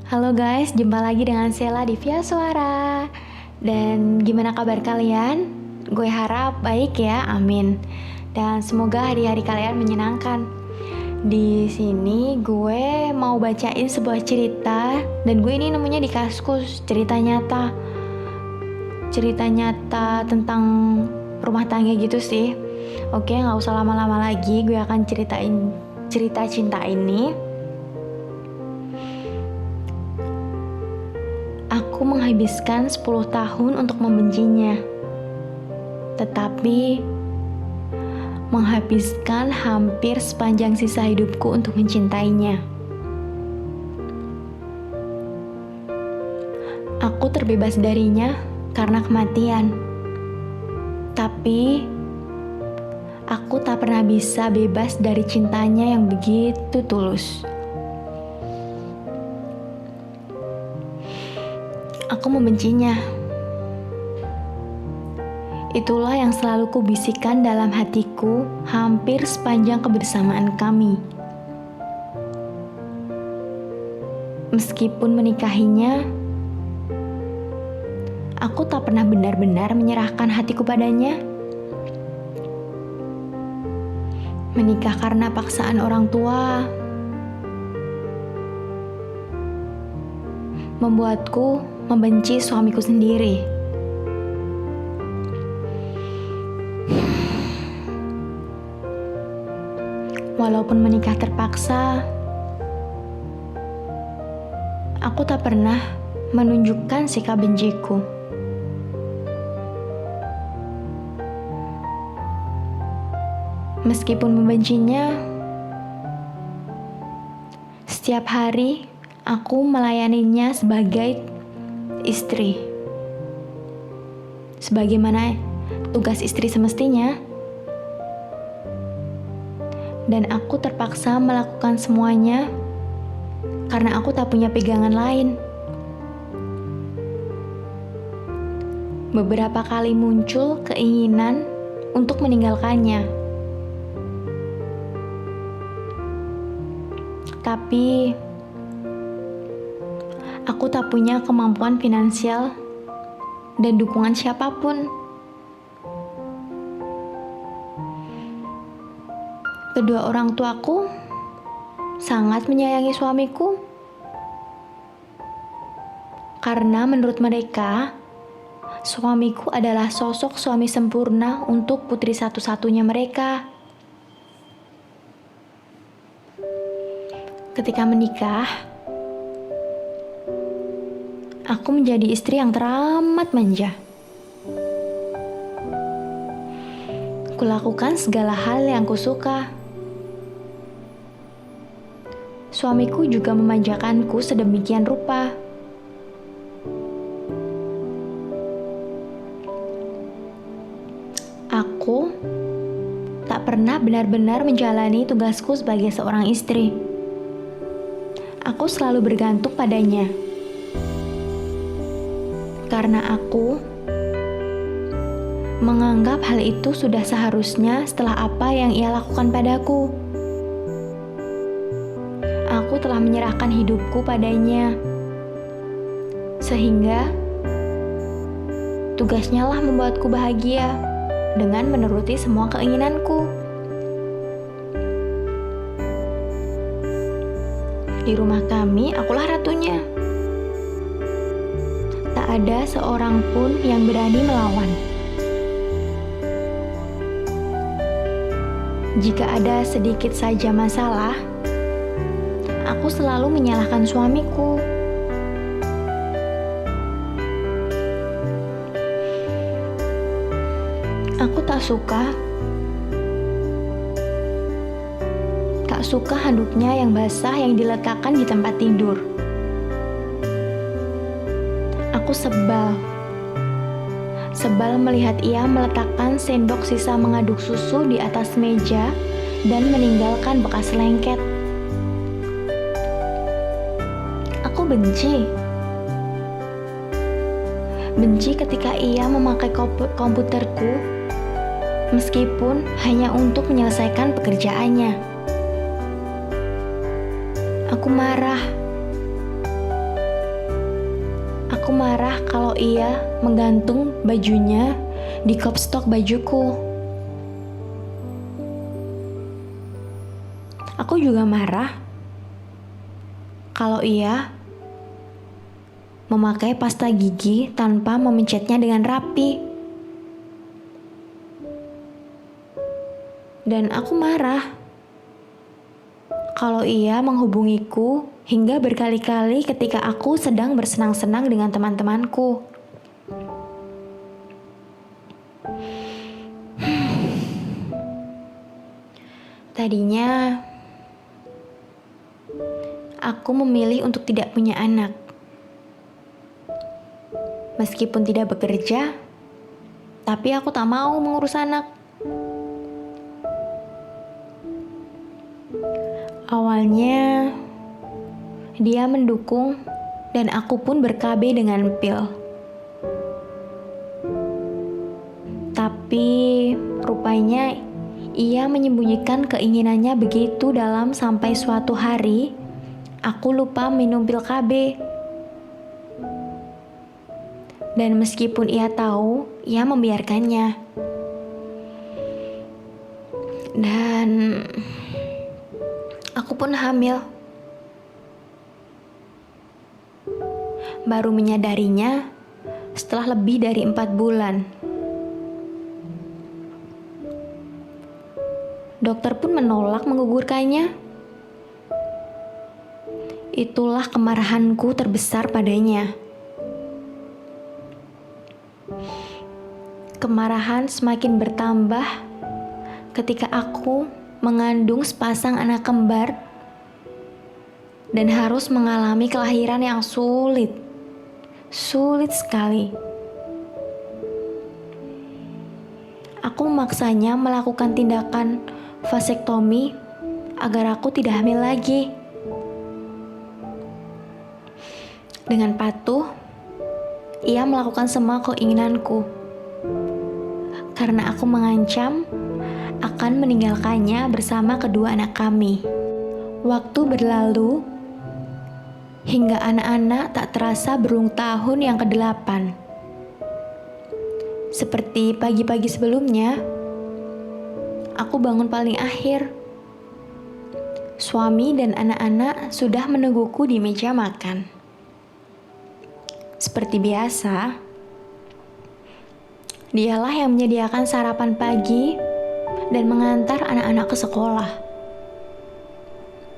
Halo guys, jumpa lagi dengan Sela di Via Suara. Dan gimana kabar kalian? Gue harap baik ya, amin. Dan semoga hari-hari kalian menyenangkan. Di sini gue mau bacain sebuah cerita dan gue ini nemunya di Kaskus, cerita nyata. Cerita nyata tentang rumah tangga gitu sih. Oke, nggak usah lama-lama lagi, gue akan ceritain cerita cinta ini. Aku menghabiskan 10 tahun untuk membencinya, tetapi menghabiskan hampir sepanjang sisa hidupku untuk mencintainya. Aku terbebas darinya karena kematian, tapi aku tak pernah bisa bebas dari cintanya yang begitu tulus. Aku membencinya. Itulah yang selalu kubisikkan dalam hatiku hampir sepanjang kebersamaan kami. Meskipun menikahinya, aku tak pernah benar-benar menyerahkan hatiku padanya. Menikah karena paksaan orang tua membuatku membenci suamiku sendiri. Walaupun menikah terpaksa, aku tak pernah menunjukkan sikap benciku. Meskipun membencinya, setiap hari aku melayaninya sebagai istri, sebagaimana tugas istri semestinya. Dan aku terpaksa melakukan semuanya karena aku tak punya pegangan lain. Beberapa kali muncul keinginan untuk meninggalkannya, tapi aku tak punya kemampuan finansial dan dukungan siapapun. Kedua orang tuaku sangat menyayangi suamiku karena menurut mereka, suamiku adalah sosok suami sempurna untuk putri satu-satunya mereka. Ketika menikah, aku menjadi istri yang teramat manja. Kulakukan segala hal yang kusuka. Suamiku juga memanjakanku sedemikian rupa. Aku tak pernah benar-benar menjalani tugasku sebagai seorang istri. Aku selalu bergantung padanya. Karena aku menganggap hal itu sudah seharusnya setelah apa yang ia lakukan padaku. Aku telah menyerahkan hidupku padanya, sehingga tugasnya lah membuatku bahagia dengan menuruti semua keinginanku. Di rumah kami, akulah ratunya. Tak ada seorang pun yang berani melawan. Jika ada sedikit saja masalah, aku selalu menyalahkan suamiku. Aku tak suka handuknya yang basah yang diletakkan di tempat tidur. Aku sebal melihat ia meletakkan sendok sisa mengaduk susu di atas meja dan meninggalkan bekas lengket. Aku benci ketika ia memakai komputerku meskipun hanya untuk menyelesaikan pekerjaannya. Aku marah Aku marah kalau ia menggantung bajunya di kop stok bajuku. Aku juga marah kalau ia memakai pasta gigi tanpa memencetnya dengan rapi. Dan aku marah kalau ia menghubungiku hingga berkali-kali ketika aku sedang bersenang-senang dengan teman-temanku. Tadinya, aku memilih untuk tidak punya anak. Meskipun tidak bekerja, tapi aku tak mau mengurus anak. Awalnya, dia mendukung dan aku pun ber-KB dengan pil. Tapi rupanya ia menyembunyikan keinginannya begitu dalam sampai suatu hari aku lupa minum pil KB. Dan meskipun ia tahu, ia membiarkannya. Dan aku pun hamil. Baru menyadarinya setelah lebih dari 4 bulan. Dokter pun menolak menggugurkannya. Itulah kemarahanku terbesar padanya. Kemarahan semakin bertambah ketika aku mengandung sepasang anak kembar dan harus mengalami kelahiran yang sulit sekali. Aku memaksanya melakukan tindakan vasektomi agar aku tidak hamil lagi. Dengan patuh, ia melakukan semua keinginanku. Karena aku mengancam akan meninggalkannya bersama kedua anak kami. Waktu berlalu, hingga anak-anak tak terasa berulang tahun yang ke-8. Seperti pagi-pagi sebelumnya, aku bangun paling akhir. Suami dan anak-anak sudah menungguku di meja makan. Seperti biasa, dialah yang menyediakan sarapan pagi dan mengantar anak-anak ke sekolah.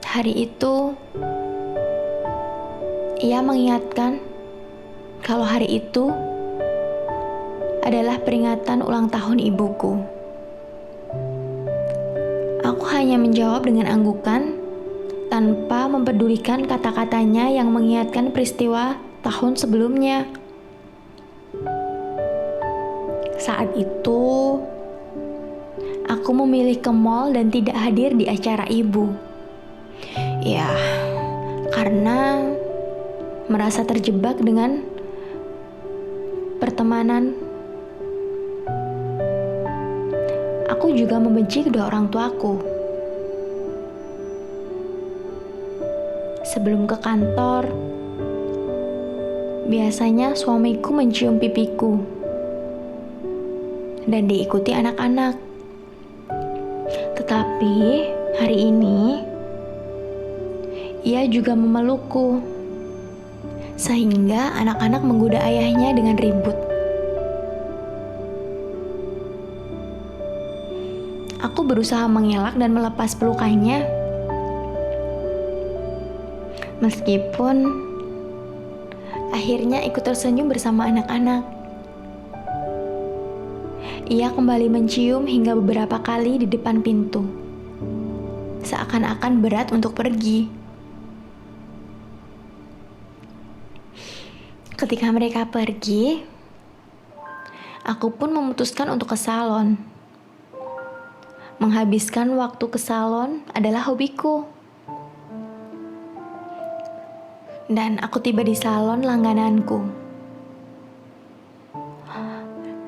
Hari itu, ia mengingatkan kalau hari itu adalah peringatan ulang tahun ibuku. Aku hanya menjawab dengan anggukan tanpa mempedulikan kata-katanya yang mengingatkan peristiwa tahun sebelumnya. Saat itu, aku memilih ke mall dan tidak hadir di acara ibu. Ya, karena merasa terjebak dengan pertemanan. Aku juga membenci kedua orang tuaku. Sebelum ke kantor, biasanya suamiku mencium pipiku dan diikuti anak-anak. Tetapi hari ini, ia juga memelukku, sehingga anak-anak menggoda ayahnya dengan ribut. Aku berusaha mengelak dan melepas pelukannya. Meskipun akhirnya ikut tersenyum bersama anak-anak. Ia kembali mencium hingga beberapa kali di depan pintu. Seakan-akan berat untuk pergi. Ketika mereka pergi, aku pun memutuskan untuk ke salon. Menghabiskan waktu ke salon adalah hobiku. Dan aku tiba di salon langgananku.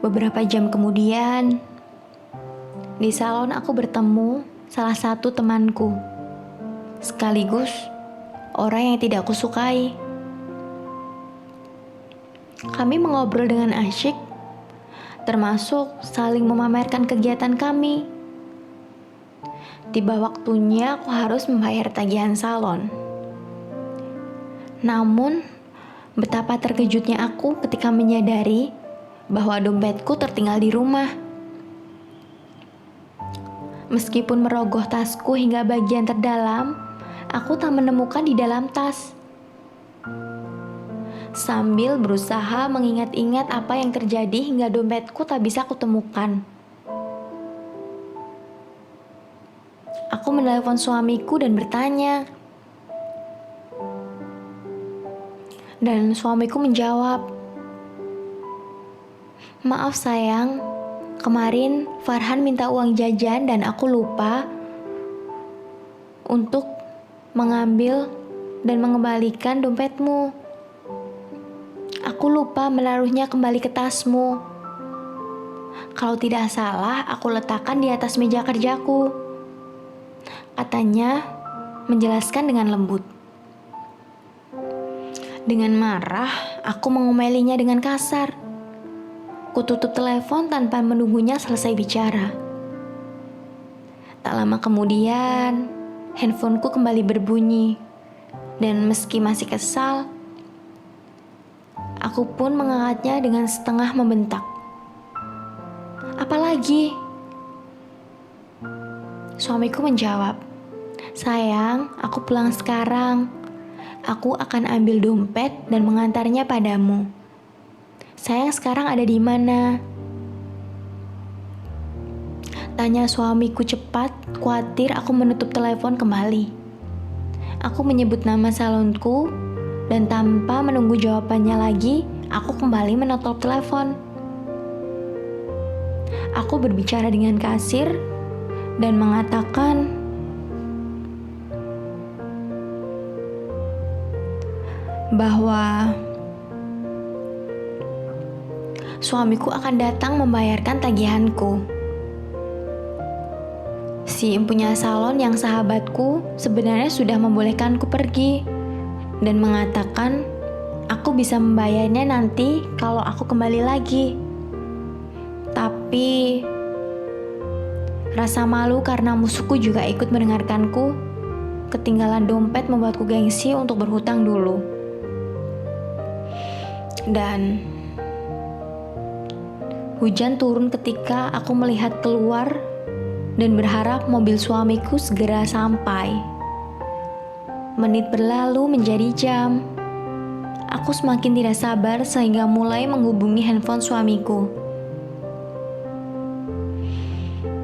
Beberapa jam kemudian, di salon aku bertemu salah satu temanku, sekaligus orang yang tidak aku sukai. Kami mengobrol dengan asyik, termasuk saling memamerkan kegiatan kami. Tiba waktunya aku harus membayar tagihan salon. Namun, betapa terkejutnya aku ketika menyadari bahwa dompetku tertinggal di rumah. Meskipun merogoh tasku hingga bagian terdalam, aku tak menemukan di dalam tas. Sambil berusaha mengingat-ingat apa yang terjadi hingga dompetku tak bisa kutemukan. Aku menelepon suamiku dan bertanya. Dan suamiku menjawab, "Maaf sayang, kemarin Farhan minta uang jajan dan aku lupa untuk mengambil dan mengembalikan dompetmu. Aku lupa menaruhnya kembali ke tasmu. Kalau tidak salah, aku letakkan di atas meja kerjaku," katanya menjelaskan dengan lembut. Dengan marah, aku mengomelinya dengan kasar. Kututup telepon tanpa menunggunya selesai bicara. Tak lama kemudian, handphoneku kembali berbunyi. Dan meski masih kesal, aku pun mengangkatnya dengan setengah membentak. "Apalagi?" Suamiku menjawab, "Sayang, aku pulang sekarang. Aku akan ambil dompet dan mengantarnya padamu. Sayang sekarang ada di mana?" Tanya suamiku cepat, khawatir aku menutup telepon kembali. Aku menyebut nama salonku dan tanpa menunggu jawabannya lagi, aku kembali menotop telepon. Aku berbicara dengan kasir dan mengatakan bahwa suamiku akan datang membayarkan tagihanku. Si empunya salon yang sahabatku sebenarnya sudah membolehkanku pergi dan mengatakan aku bisa membayarnya nanti kalau aku kembali lagi. Tapi rasa malu karena musuhku juga ikut mendengarkanku. Ketinggalan dompet membuatku gengsi untuk berhutang dulu. Dan hujan turun ketika aku melihat keluar dan berharap mobil suamiku segera sampai. Menit berlalu menjadi jam. Aku semakin tidak sabar sehingga mulai menghubungi handphone suamiku.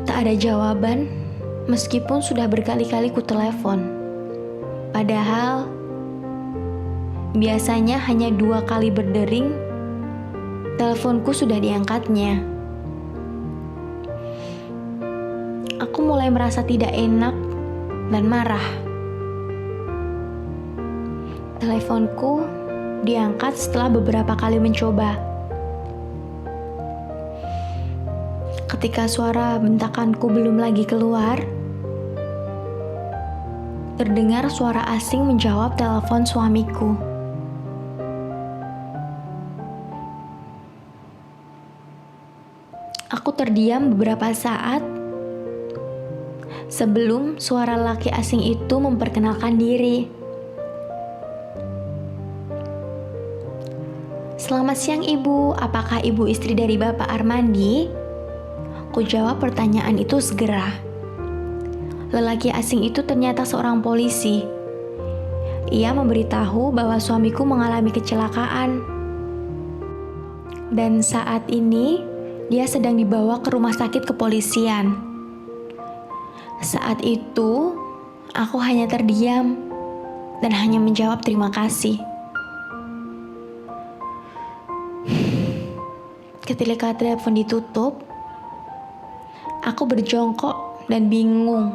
Tak ada jawaban meskipun sudah berkali-kali ku telepon. Padahal biasanya hanya 2 kali berdering, teleponku sudah diangkatnya. Aku mulai merasa tidak enak dan marah. Teleponku diangkat setelah beberapa kali mencoba. Ketika suara bentakanku belum lagi keluar, terdengar suara asing menjawab telepon suamiku. Aku terdiam beberapa saat sebelum suara laki asing itu memperkenalkan diri. "Selamat siang ibu, apakah ibu istri dari Bapak Armandi?" Ku jawab pertanyaan itu segera. Lelaki asing itu ternyata seorang polisi. Ia memberitahu bahwa suamiku mengalami kecelakaan. Dan saat ini dia sedang dibawa ke rumah sakit kepolisian. Saat itu, aku hanya terdiam dan hanya menjawab terima kasih. Ketika telepon ditutup, aku berjongkok dan bingung.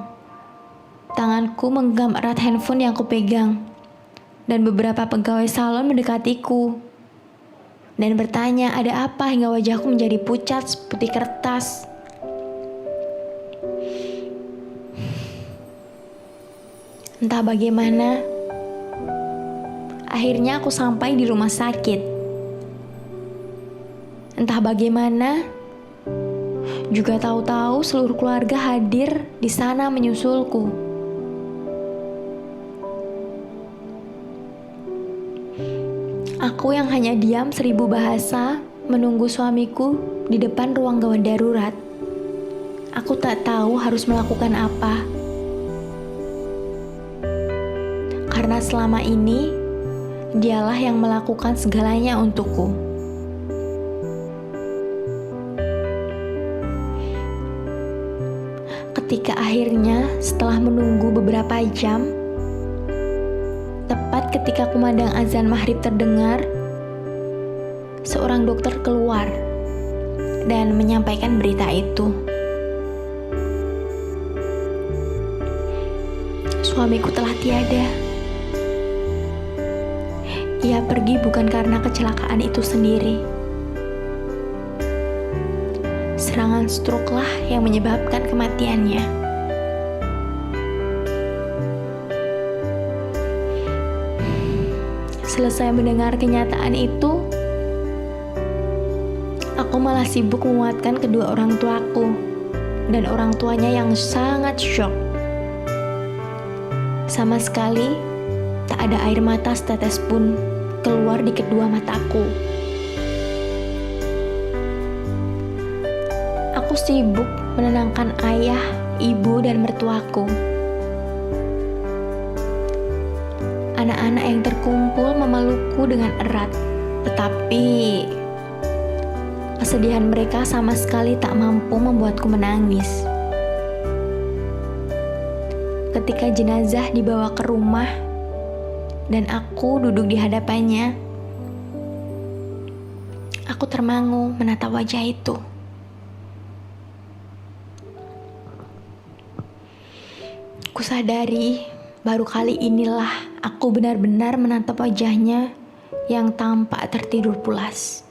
Tanganku menggenggam erat handphone yang kupegang, dan beberapa pegawai salon mendekatiku dan bertanya ada apa hingga wajahku menjadi pucat seperti kertas. Entah bagaimana, akhirnya aku sampai di rumah sakit. Entah bagaimana, juga tahu-tahu seluruh keluarga hadir di sana menyusulku. Aku yang hanya diam 1000 bahasa menunggu suamiku di depan ruang gawat darurat. Aku tak tahu harus melakukan apa. Karena selama ini, dialah yang melakukan segalanya untukku. Ketika akhirnya setelah menunggu beberapa jam, tepat ketika kumandang azan maghrib terdengar, seorang dokter keluar dan menyampaikan berita itu. Suamiku telah tiada. Ia pergi bukan karena kecelakaan itu sendiri. Serangan stroke lah yang menyebabkan kematiannya. Selesai mendengar kenyataan itu, aku malah sibuk menguatkan kedua orang tuaku dan orang tuanya yang sangat syok. Sama sekali tak ada air mata setetes pun keluar di kedua mataku. Aku sibuk menenangkan ayah, ibu, dan mertuaku. Anak-anak yang terkumpul memelukku dengan erat, tetapi kesedihan mereka sama sekali tak mampu membuatku menangis. Ketika jenazah dibawa ke rumah dan aku duduk di hadapannya, aku termangu menatap wajah itu. Kusadari baru kali inilah aku benar-benar menatap wajahnya yang tampak tertidur pulas.